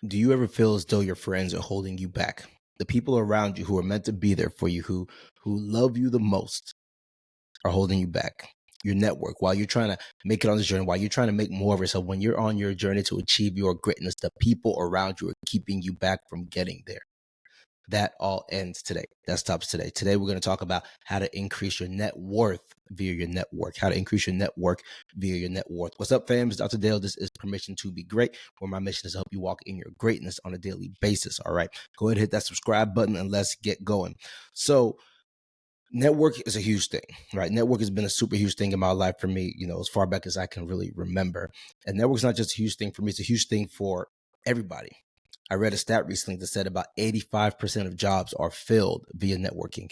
Do you ever feel as though your friends are holding you back? The people around you who are meant to be there for you, who love you the most, are holding you back. Your network, while you're trying to make it on this journey, while you're trying to make more of yourself, when you're on your journey to achieve your greatness, the people around you are keeping you back from getting there. That all ends today. That stops today. Today, we're going to talk about how to increase your net worth via your network, how to increase your network via your net worth. What's up, fam? It's Dr. Dale. This is Permission to Be Great, where my mission is to help you walk in your greatness on a daily basis. All right. Go ahead and hit that subscribe button and let's get going. So, network is a huge thing, right? Network has been a super huge thing in my life for me, as far back as I can really remember. And network's not just a huge thing for me, it's a huge thing for everybody. I read a stat recently that said about 85% of jobs are filled via networking.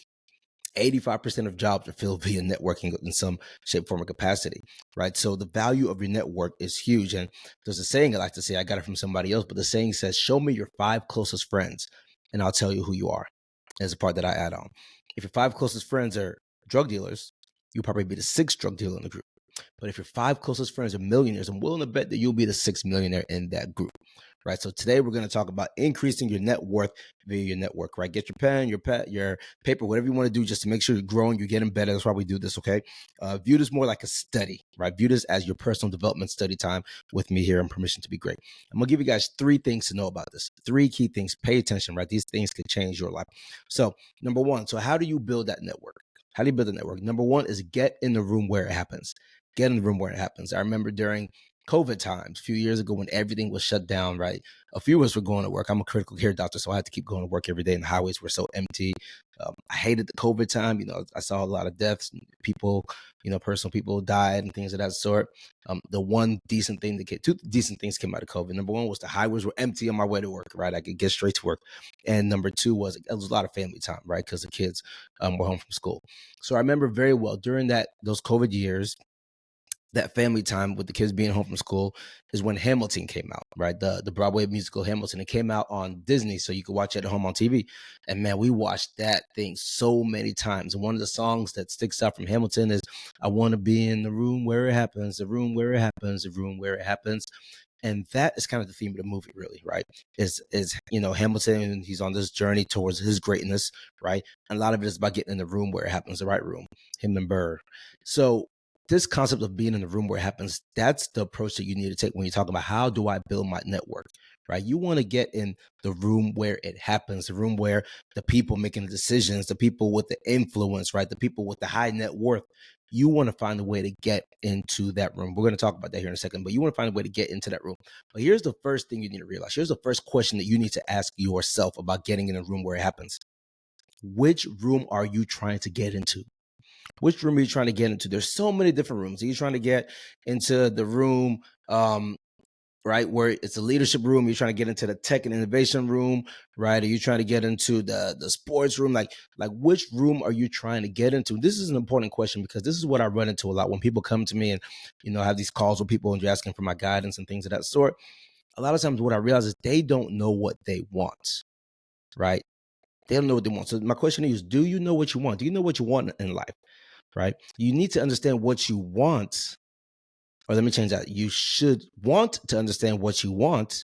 85% of jobs are filled via networking in some shape, form, or capacity, right? So the value of your network is huge. And there's a saying I like to say, I got it from somebody else, but the saying says, show me your 5 closest friends and I'll tell you who you are. As a part that I add on. If your 5 closest friends are drug dealers, you'll probably be the 6th drug dealer in the group. But if your 5 closest friends are millionaires, I'm willing to bet that you'll be the 6th millionaire in that group, right? So today we're going to talk about increasing your net worth via your network, right? Get your pen, your paper, whatever you want to do just to make sure you're growing, you're getting better. That's why we do this, okay? View this more like a study, right? View this as your personal development study time with me here on Permission to Be Great. I'm going to give you guys 3 things to know about this. 3 key things. Pay attention, right? These things could change your life. So number 1, so how do you build that network? How do you build a network? Number 1 is get in the room where it happens. Get in the room where it happens. I remember during COVID times, a few years ago when everything was shut down, right? A few of us were going to work. I'm a critical care doctor, so I had to keep going to work every day, and the highways were so empty. I hated the COVID time. I saw a lot of deaths, and people, personal people died and things of that sort. The one decent thing that came, 2 decent things came out of COVID. Number 1 was the highways were empty on my way to work, right? I could get straight to work. And number 2 was it was a lot of family time, right? Because the kids were home from school. So I remember very well during those COVID years, that family time with the kids being home from school is when Hamilton came out, right? The Broadway musical Hamilton. It came out on Disney, so you could watch it at home on TV. And man, we watched that thing so many times. And one of the songs that sticks out from Hamilton is "I Want to Be in the Room Where It Happens, the room where it happens, the room where it happens." And that is kind of the theme of the movie, really, right? Is Hamilton? He's on this journey towards his greatness, right? And a lot of it is about getting in the room where it happens, the right room. Him and Burr. So this concept of being in the room where it happens, that's the approach that you need to take when you talk about how do I build my network, right? You want to get in the room where it happens, the room where the people making the decisions, the people with the influence, right? The people with the high net worth. You want to find a way to get into that room. We're going to talk about that here in a second, but you want to find a way to get into that room. But here's the first thing you need to realize. Here's the first question that you need to ask yourself about getting in a room where it happens. Which room are you trying to get into? Which room are you trying to get into? There's so many different rooms. Are you trying to get into the room, right, where it's a leadership room? You're trying to get into the tech and innovation room, right? Are you trying to get into the sports room? Like which room are you trying to get into? This is an important question because this is what I run into a lot when people come to me and, have these calls with people and you're asking for my guidance and things of that sort. A lot of times what I realize is they don't know what they want, right? They don't know what they want. So my question to you is, do you know what you want? Do you know what you want in life? Right? You need to understand what you want, or let me change that. You should want to understand what you want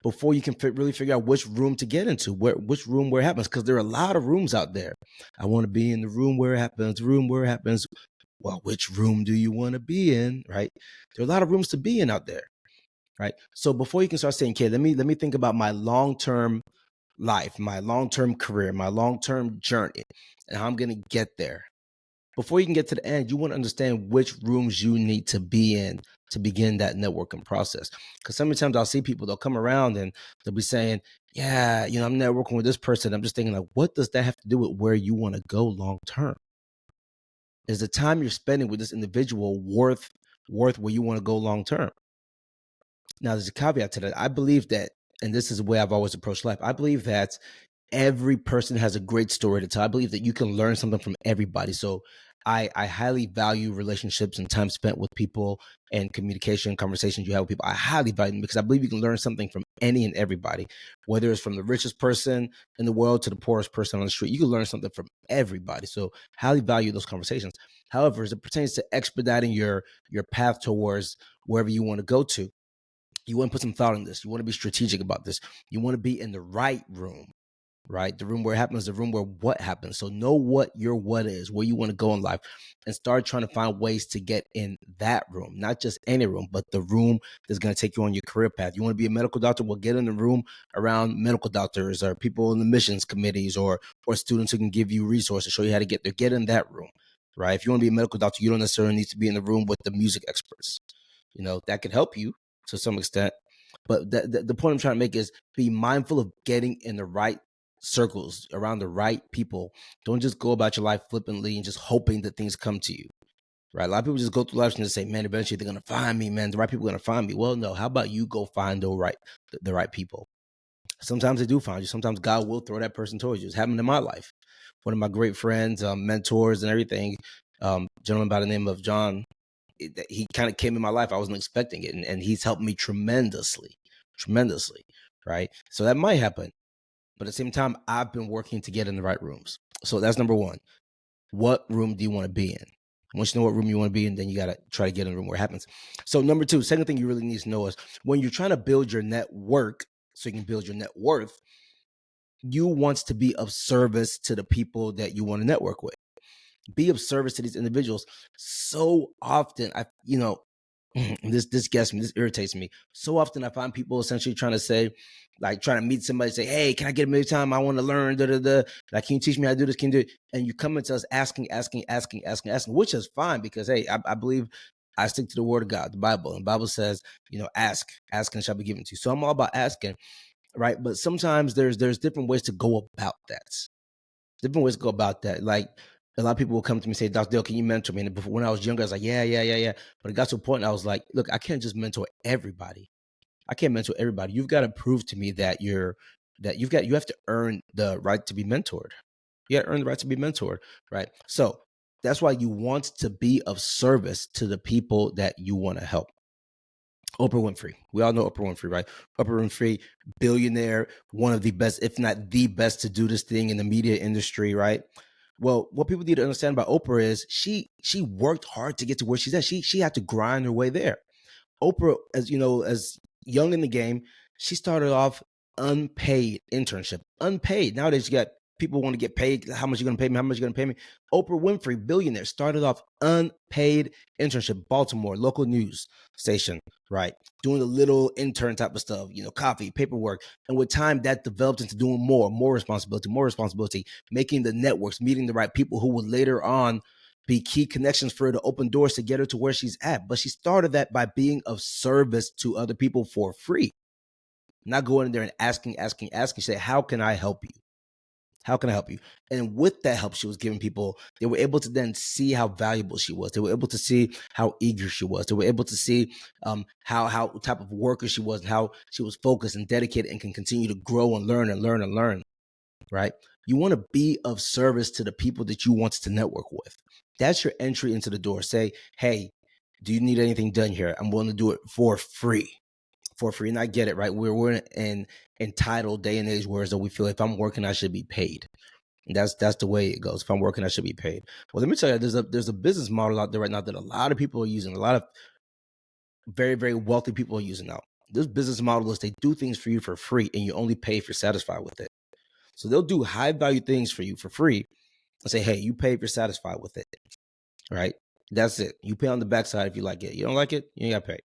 before you can really figure out which room to get into, which room where it happens, because there are a lot of rooms out there. I want to be in the room where it happens, the room where it happens. Well, which room do you want to be in, right? There are a lot of rooms to be in out there, right? So before you can start saying, okay, let me think about my long-term life, my long-term career, my long-term journey, and how I'm going to get there. Before you can get to the end, you want to understand which rooms you need to be in to begin that networking process. Because sometimes I'll see people, they'll come around and they'll be saying, yeah, I'm networking with this person. I'm just thinking, like, what does that have to do with where you want to go long term? Is the time you're spending with this individual worth where you want to go long term? Now, there's a caveat to that. I believe that, and this is the way I've always approached life, I believe that every person has a great story to tell. I believe that you can learn something from everybody. So I highly value relationships and time spent with people and communication, conversations you have with people. I highly value them because I believe you can learn something from any and everybody, whether it's from the richest person in the world to the poorest person on the street. You can learn something from everybody. So highly value those conversations. However, as it pertains to expediting your path towards wherever you want to go to, You want to put some thought in this. You want to be strategic about this. You want to be in the right room, right? The room where it happens, the room where what happens. So know what your what is, where you want to go in life, and start trying to find ways to get in that room, not just any room, but the room that's going to take you on your career path. You want to be a medical doctor? Well, get in the room around medical doctors or people in the missions committees or students who can give you resources, show you how to get there. Get in that room, right? If you want to be a medical doctor, you don't necessarily need to be in the room with the music experts. That could help you to some extent. But the point I'm trying to make is be mindful of getting in the right circles around the right people. Don't just go about your life flippantly and just hoping that things come to you, right? A lot of people just go through life and just say, man, eventually they're going to find me, man. The right people are going to find me. Well, no, how about you go find the right people? Sometimes they do find you. Sometimes God will throw that person towards you. It's happened in my life. One of my great friends, mentors and everything, gentleman by the name of John, he kind of came in my life. I wasn't expecting it. And he's helped me tremendously, right? So that might happen. But at the same time, I've been working to get in the right rooms. So that's number one. What room do you want to be in? Once you know what room you want to be in, then you got to try to get in the room where it happens. So number two, second thing you really need to know is when you're trying to build your network so you can build your net worth, you want to be of service to the people that you want to network with. Be of service to these individuals. So often, this gets me, this irritates me. So often I find people essentially trying to say, like trying to meet somebody, say, hey, can I get a million time? I want to learn, Like, can you teach me how to do this? Can you do it? And you come into us asking, which is fine because, hey, I believe I stick to the word of God, the Bible. And the Bible says, ask and it shall be given to you. So I'm all about asking, right? But sometimes there's different ways to go about that. Like, a lot of people will come to me and say, Dr. Dale, can you mentor me? And before, when I was younger, I was like, yeah. But it got to a point, I was like, look, I can't just mentor everybody. You've got to prove to me that you have to earn the right to be mentored. You got to earn the right to be mentored, right? So that's why you want to be of service to the people that you want to help. Oprah Winfrey. We all know Oprah Winfrey, right? Oprah Winfrey, billionaire, one of the best, if not the best, to do this thing in the media industry, right? Well, what people need to understand about Oprah is she worked hard to get to where she's at. She had to grind her way there. Oprah, as young in the game, she started off unpaid internship. Unpaid. Nowadays, you got people want to get paid. How much you going to pay me? How much you going to pay me? Oprah Winfrey, billionaire, started off unpaid internship. Baltimore, local news station, right? Doing a little intern type of stuff, coffee, paperwork. And with time, that developed into doing more responsibility, making the networks, meeting the right people who would later on be key connections for her to open doors to get her to where she's at. But she started that by being of service to other people for free. Not going in there and asking. She said, how can I help you? How can I help you? And with that help she was giving people, they were able to then see how valuable she was. They were able to see how eager she was. They were able to see how type of worker she was and how she was focused and dedicated and can continue to grow and learn, right? You want to be of service to the people that you want to network with. That's your entry into the door. Say, hey, do you need anything done here? I'm willing to do it for free. And I get it, right? We're in an entitled day and age where we feel if I'm working, I should be paid. And that's the way it goes. If I'm working, I should be paid. Well, let me tell you, there's a business model out there right now that a lot of people are using. A lot of very, very wealthy people are using now. This business model is they do things for you for free and you only pay if you're satisfied with it. So they'll do high value things for you for free and say, hey, you pay if you're satisfied with it, right? That's it. You pay on the backside if you like it. You don't like it, you ain't got to pay,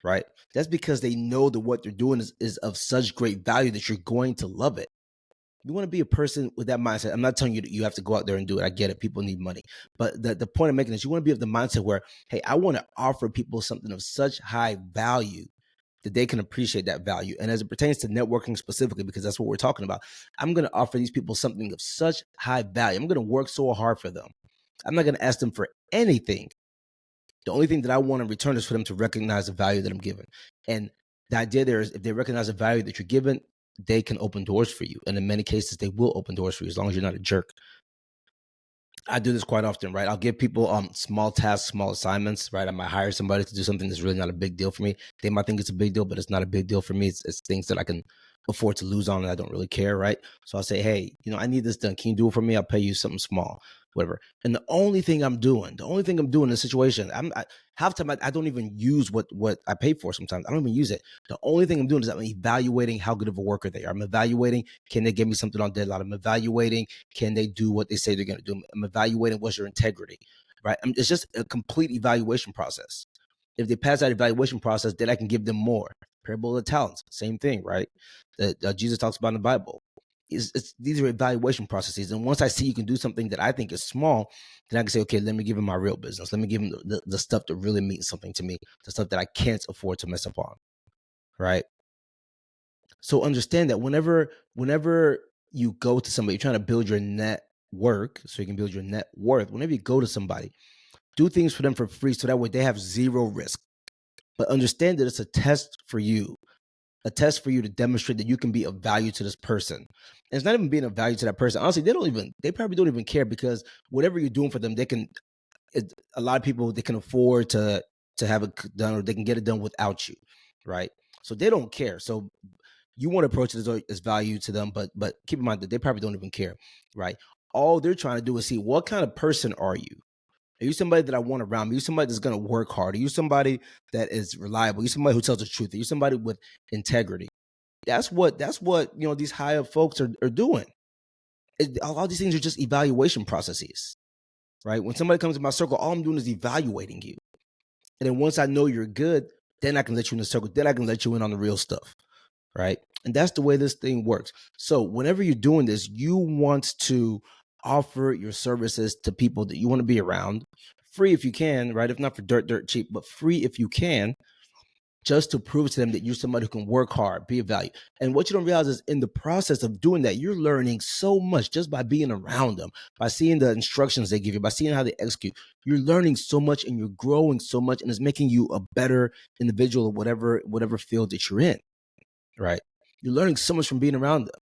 right? That's because they know that what they're doing is of such great value that you're going to love it. You want to be a person with that mindset. I'm not telling you that you have to go out there and do it. I get it. People need money. But the point I'm making is you want to be of the mindset where, hey, I want to offer people something of such high value that they can appreciate that value. And as it pertains to networking specifically, because that's what we're talking about, I'm going to offer these people something of such high value. I'm going to work so hard for them. I'm not going to ask them for anything. The only thing that I want in return is for them to recognize the value that I'm giving. And the idea there is if they recognize the value that you're giving, they can open doors for you. And in many cases, they will open doors for you as long as you're not a jerk. I do this quite often, right? I'll give people small tasks, small assignments, right? I might hire somebody to do something that's really not a big deal for me. They might think it's a big deal, but it's not a big deal for me. It's things that I can afford to lose on it. I don't really care, right? So I'll say, hey, I need this done. Can you do it for me? I'll pay you something small, whatever. And the only thing I'm doing in this situation, half the time I don't even use what I pay for. Sometimes I don't even use it. The only thing I'm doing is I'm evaluating how good of a worker they are. I'm evaluating, can they give me something on deadline? I'm evaluating, can they do what they say they're going to do? I'm evaluating, what's your integrity, right? It's just a complete evaluation process. If they pass that evaluation process, then I can give them more. Parable of the talents, same thing, right? That Jesus talks about in the Bible. These are evaluation processes. And once I see you can do something that I think is small, then I can say, okay, let me give him my real business. Let me give him the stuff that really means something to me, the stuff that I can't afford to mess up on, right? So understand that whenever you go to somebody, you're trying to build your network so you can build your net worth. Whenever you go to somebody, do things for them for free so that way they have zero risk. But understand that it's a test for you to demonstrate that you can be of value to this person. And it's not even being of value to that person. Honestly, they probably don't even care, because whatever you're doing for them, a lot of people, they can afford to have it done, or they can get it done without you, right? So they don't care. So you want to approach it as value to them, but keep in mind that they probably don't even care, right? All they're trying to do is see, what kind of person are you? Are you somebody that I want around me? Are you somebody that's going to work hard? Are you somebody that is reliable? Are you somebody who tells the truth? Are you somebody with integrity? That's what these higher folks are doing. A lot of these things are just evaluation processes, right? When somebody comes in my circle, all I'm doing is evaluating you. And then once I know you're good, then I can let you in the circle. Then I can let you in on the real stuff, right? And that's the way this thing works. So whenever you're doing this, you want to offer your services to people that you want to be around, free if you can, right? If not for dirt cheap, but free if you can, just to prove to them that you're somebody who can work hard, be of value. And what you don't realize is, in the process of doing that, you're learning so much just by being around them, by seeing the instructions they give you, by seeing how they execute. You're learning so much and you're growing so much, and it's making you a better individual of whatever field that you're in, right? You're learning so much from being around them.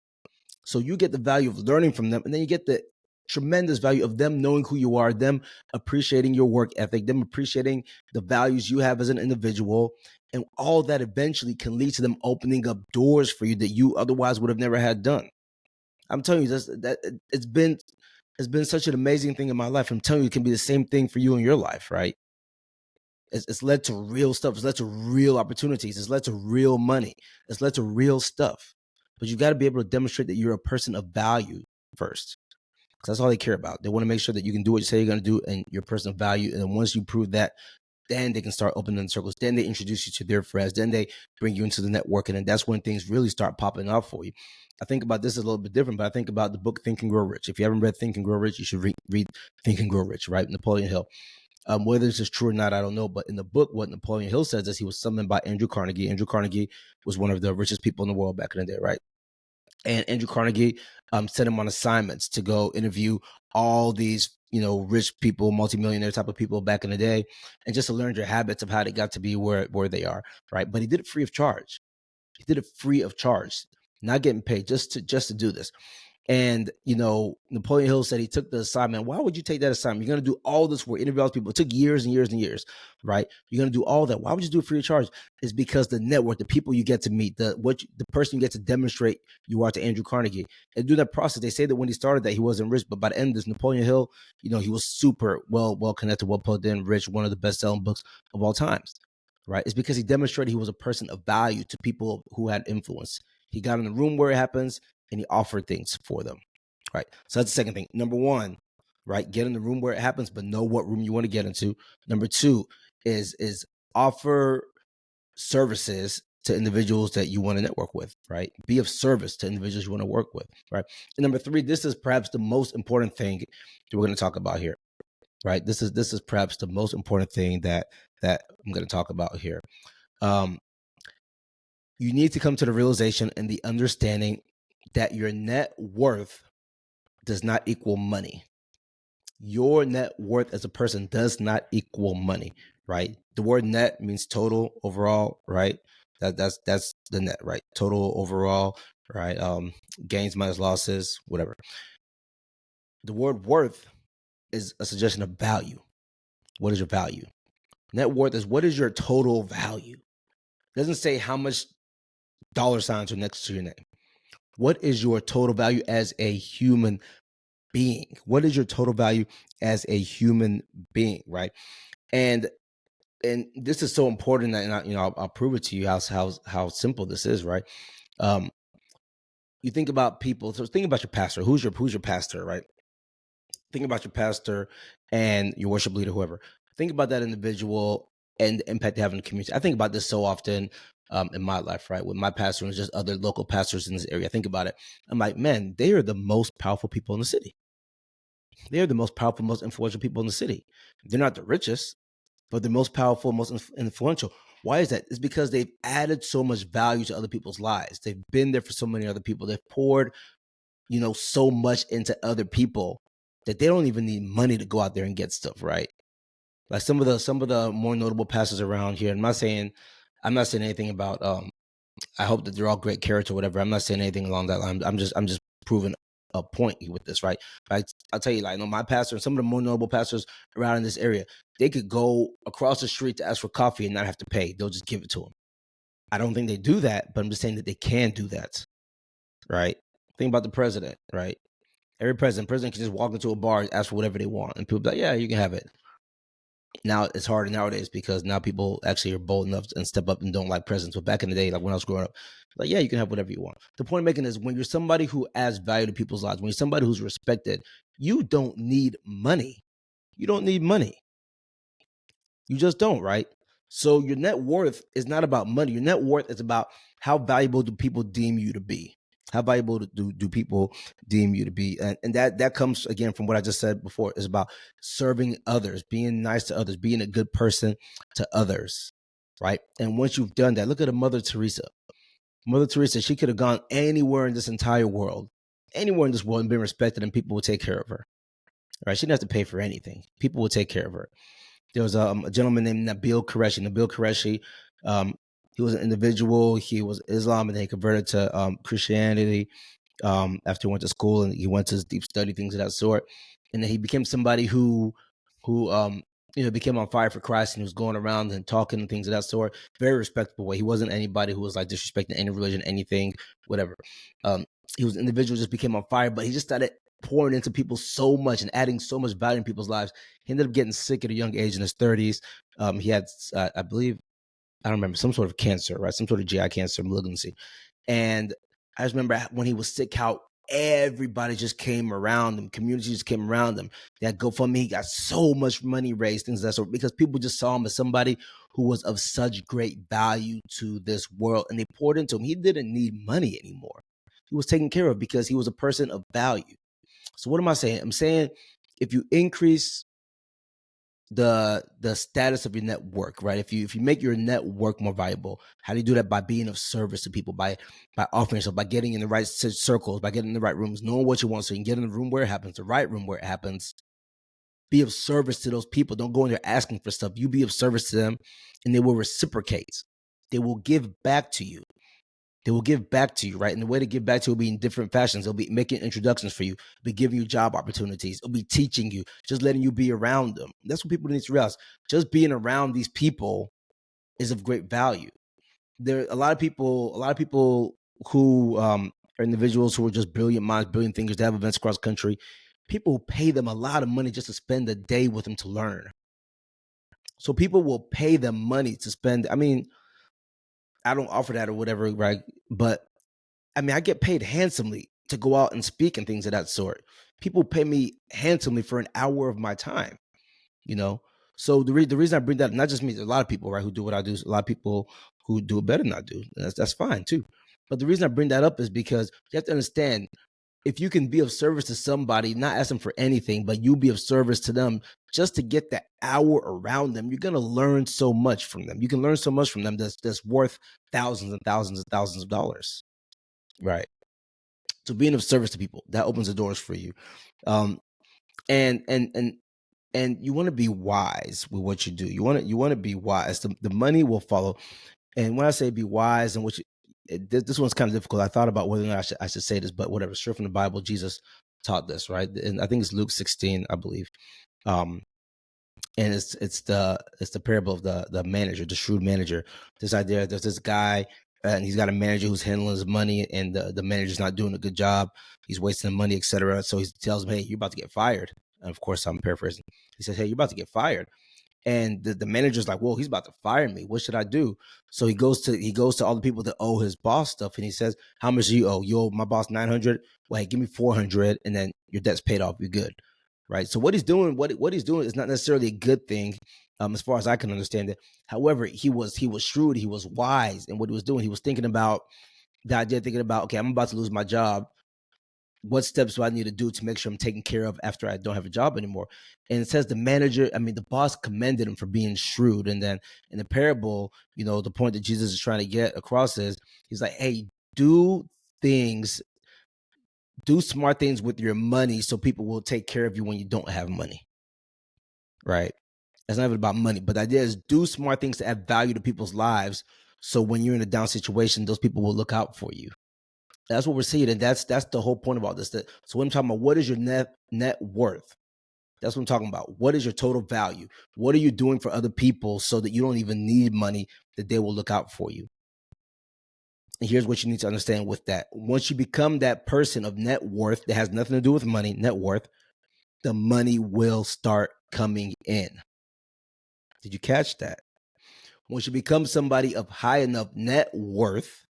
So you get the value of learning from them, and then you get the tremendous value of them knowing who you are, them appreciating your work ethic, them appreciating the values you have as an individual. And all that eventually can lead to them opening up doors for you that you otherwise would have never had done. I'm telling you this, that it's been such an amazing thing in my life. I'm telling you, it can be the same thing for you in your life, right? It's led to real stuff. It's led to real opportunities. It's led to real money. It's led to real stuff. But you got to be able to demonstrate that you're a person of value first, because that's all they care about. They want to make sure that you can do what you say you're going to do, and you're a person of value. And then once you prove that, then they can start opening circles. Then they introduce you to their friends. Then they bring you into the networking, and that's when things really start popping up for you. I think about this a little bit different, but I think about the book Think and Grow Rich. If you haven't read Think and Grow Rich, you should read Think and Grow Rich, right? Napoleon Hill. Whether this is true or not, I don't know. But in the book, what Napoleon Hill says is he was summoned by Andrew Carnegie. Andrew Carnegie was one of the richest people in the world back in the day, right? And Andrew Carnegie sent him on assignments to go interview all these, rich people, multimillionaire type of people back in the day, and just to learn their habits of how they got to be where they are, right? But he did it free of charge. He did it free of charge, not getting paid, just to do this. And, Napoleon Hill said he took the assignment. Why would you take that assignment? You're going to do all this work, interview all these people. It took years and years and years, right? You're going to do all that. Why would you do it free of charge? It's because the network, the people you get to meet, the person you get to demonstrate you are to Andrew Carnegie. And through that process, they say that when he started that, he wasn't rich. But by the end of this, Napoleon Hill, he was super well connected, well put in, rich, one of the best-selling books of all times, right? It's because he demonstrated he was a person of value to people who had influence. He got in the room where it happens, and he offered things for them, right? So that's the second thing. Number one, right? Get in the room where it happens, but know what room you want to get into. Number two is offer services to individuals that you want to network with, right? Be of service to individuals you want to work with, right? And number three, this is perhaps the most important thing that we're going to talk about here, right? This is perhaps the most important thing that I'm going to talk about here. You need to come to the realization and the understanding that your net worth does not equal money. Your net worth as a person does not equal money, right? The word net means total, overall, right? That's the net, right? Total, overall, right? Gains minus losses, whatever. The word worth is a suggestion of value. What is your value? Net worth is, what is your total value? It doesn't say how much dollar signs are next to your name. What is your total value as a human being? What is your total value as a human being, right? And this is so important that, and I'll prove it to you how simple this is, right? Um, you think about people. So think about your pastor. Who's your pastor, right? Think about your pastor and your worship leader, whoever. Think about that individual and the impact they have in the community. I think about this so often in my life, right? With my pastor and just other local pastors in this area. I think about it. I'm like, man, they are the most powerful people in the city. They are the most powerful, most influential people in the city. They're not the richest, but the most powerful, most influential. Why is that? It's because they've added so much value to other people's lives. They've been there for so many other people. They've poured, so much into other people that they don't even need money to go out there and get stuff, right? Like some of the more notable pastors around here. I'm not saying anything about I hope that they're all great character or whatever. I'm not saying anything along that line. I'm just proving a point with this, right? I'll tell you, like, my pastor and some of the more notable pastors around in this area, they could go across the street to ask for coffee and not have to pay. They'll just give it to them. I don't think they do that, but I'm just saying that they can do that, right? Think about the president, right? Every president can just walk into a bar and ask for whatever they want, and people be like, "Yeah, you can have it." Now it's harder nowadays because now people actually are bold enough and step up and don't like presidents. But back in the day, like when I was growing up, like, yeah, you can have whatever you want. The point I'm making is when you're somebody who adds value to people's lives, when you're somebody who's respected, you don't need money. You don't need money. You just don't, right? So your net worth is not about money. Your net worth is about how valuable do people deem you to be. How valuable do people deem you to be? And that comes again from what I just said before. Is about serving others, being nice to others, being a good person to others, right? And once you've done that, look at a Mother Teresa. Mother Teresa, she could have gone anywhere in this entire world, anywhere in this world, and been respected, and people would take care of her. Right? She didn't have to pay for anything. People would take care of her. There was a gentleman named Nabil Qureshi. Nabil Qureshi, he was an individual. He was Islam, and then he converted to Christianity after he went to school, and he went to deep study, things of that sort. And then he became somebody who became on fire for Christ, and he was going around and talking and things of that sort. Very respectable way. He wasn't anybody who was like disrespecting any religion, anything, whatever. He was an individual, just became on fire, but he just started pouring into people so much and adding so much value in people's lives. He ended up getting sick at a young age in his 30s. He had, I believe, I don't remember, some sort of cancer, right? Some sort of GI cancer, malignancy. And I just remember when he was sick, how everybody just came around him. Community just came around him. That GoFundMe, he got so much money raised, things of that sort, because people just saw him as somebody who was of such great value to this world, and they poured into him. He didn't need money anymore. He was taken care of because he was a person of value. So what am I saying? I'm saying if you increase the status of your network, right? If you make your network more valuable, how do you do that? By being of service to people, by offering yourself, by getting in the right circles, by getting in the right rooms, knowing what you want, so you can get in the room where it happens, the right room where it happens. Be of service to those people. Don't go in there asking for stuff. You be of service to them, and they will reciprocate. They will give back to you. They will give back to you, right? And the way to give back to you will be in different fashions. They'll be making introductions for you, be giving you job opportunities, it'll be teaching you, just letting you be around them. That's what people need to realize. Just being around these people is of great value. There are a lot of people who are individuals who are just brilliant minds, brilliant thinkers. They have events across the country. People pay them a lot of money just to spend a day with them to learn. So people will pay them money to spend. I mean, I don't offer that or whatever, right? But I mean, I get paid handsomely to go out and speak and things of that sort. People pay me handsomely for an hour of my time, you know? So the reason I bring that up, not just me, there's a lot of people, right, who do what I do. A lot of people who do it better than I do. That's fine too. But the reason I bring that up is because you have to understand, if you can be of service to somebody, not asking for anything, but you be of service to them just to get that hour around them, you're going to learn so much from them. You can learn so much from them that's worth thousands and thousands and thousands of dollars. Right. So being of service to people, that opens the doors for you. And you want to be wise with what you do. You want to be wise. The money will follow. And when I say be wise, and this one's kind of difficult. I thought about whether or not I should say this, but whatever. Straight from the Bible, Jesus taught this, right? And I think it's Luke 16, I believe. And it's the parable of the manager, the shrewd manager. This idea, there's this guy and he's got a manager who's handling his money, and the manager's not doing a good job. He's wasting the money, etc. So he tells him, "Hey, you're about to get fired." And of course, I'm paraphrasing. He says, "Hey, you're about to get fired." And the manager's like, "Whoa, he's about to fire me. What should I do?" So he goes to all the people that owe his boss stuff, and he says, "How much do you owe? You owe my boss 900. Well, hey, give me 400, and then your debt's paid off. You're good." Right. So what he's doing is not necessarily a good thing, as far as I can understand it. However, he was shrewd, he was wise, and what he was doing, he was thinking about the idea, thinking about, okay, I'm about to lose my job. What steps do I need to do to make sure I'm taken care of after I don't have a job anymore? And it says the boss commended him for being shrewd. And then in the parable, the point that Jesus is trying to get across is he's like, hey, do smart things with your money so people will take care of you when you don't have money. Right? It's not even about money, but the idea is do smart things to add value to people's lives. So when you're in a down situation, those people will look out for you. That's what we're seeing, and that's the whole point about this. So when I'm talking about what is your net worth, that's what I'm talking about. What is your total value? What are you doing for other people so that you don't even need money, that they will look out for you? And here's what you need to understand with that. Once you become that person of net worth that has nothing to do with money, net worth, the money will start coming in. Did you catch that? Once you become somebody of high enough net worth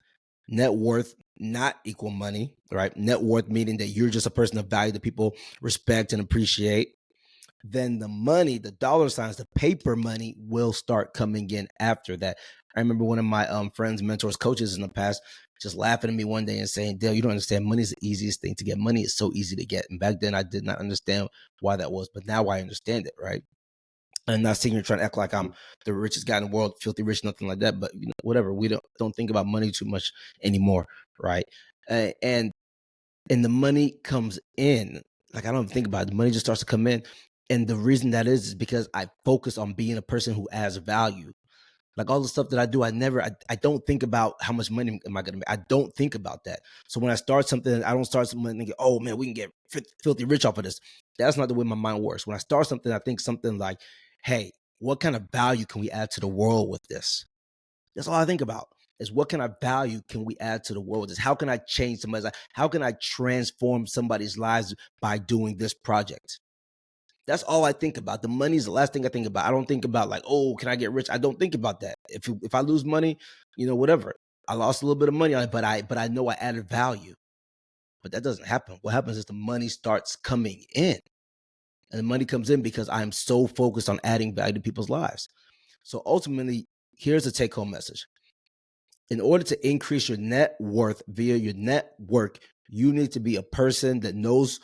not equal money, right? Net worth meaning that you're just a person of value that people respect and appreciate. Then the money, the dollar signs, the paper money will start coming in after that. I remember one of my friends, mentors, coaches in the past just laughing at me one day and saying, Dale, you don't understand. Money is the easiest thing to get. Money is so easy to get. And back then I did not understand why that was, but now I understand it, right? I'm not sitting here trying to act like I'm the richest guy in the world, filthy rich, nothing like that. But whatever. We don't think about money too much anymore, right? And the money comes in. Like I don't even think about it. The money just starts to come in, and the reason that is because I focus on being a person who adds value. Like all the stuff that I do, I don't think about how much money am I going to make. I don't think about that. So when I start something, I don't start something thinking, oh man, we can get filthy rich off of this. That's not the way my mind works. When I start something, I think something like, hey, what kind of value can we add to the world with this? That's all I think about is what kind of value can we add to the world with this? How can I change somebody's life? How can I transform somebody's lives by doing this project? That's all I think about. The money is the last thing I think about. I don't think about like, oh, can I get rich? I don't think about that. If I lose money, whatever. I lost a little bit of money on it, but I know I added value. But that doesn't happen. What happens is the money starts coming in. And the money comes in because I'm so focused on adding value to people's lives. So ultimately, here's the take-home message. In order to increase your net worth via your network, you need to be a person that knows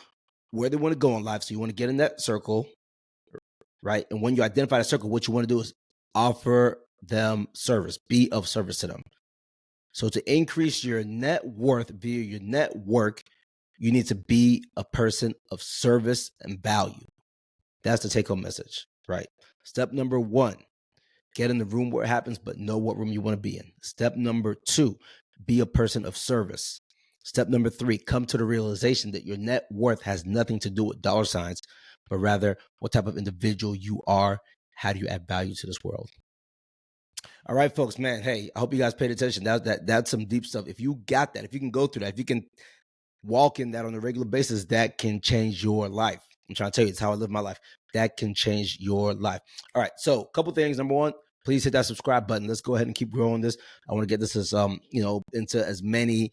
where they want to go in life. So you want to get in that circle, right? And when you identify the circle, what you want to do is offer them service, be of service to them. So to increase your net worth via your network, you need to be a person of service and value. That's the take-home message, right? Step number 1, get in the room where it happens, but know what room you want to be in. Step number 2, be a person of service. Step number 3, come to the realization that your net worth has nothing to do with dollar signs, but rather what type of individual you are. How do you add value to this world? All right, folks, man. Hey, I hope you guys paid attention. That's some deep stuff. If you got that, if you can go through that, if you can walk in that on a regular basis, that can change your life. I'm trying to tell you, it's how I live my life. That can change your life. All right. So a couple things. Number 1, please hit that subscribe button. Let's go ahead and keep growing this. I want to get this as into as many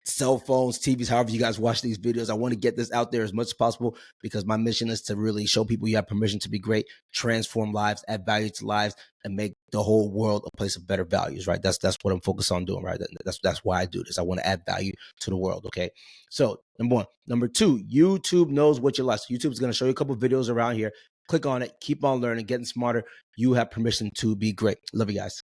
cell phones, TVs, however you guys watch these videos. I want to get this out there as much as possible because my mission is to really show people you have permission to be great, transform lives, add value to lives, and make the whole world a place of better values, right? That's what I'm focused on doing, right? That's why I do this. I want to add value to the world, okay? So number 1. Number 2, YouTube knows what you like. So YouTube is going to show you a couple of videos around here. Click on it. Keep on learning, getting smarter. You have permission to be great. Love you guys.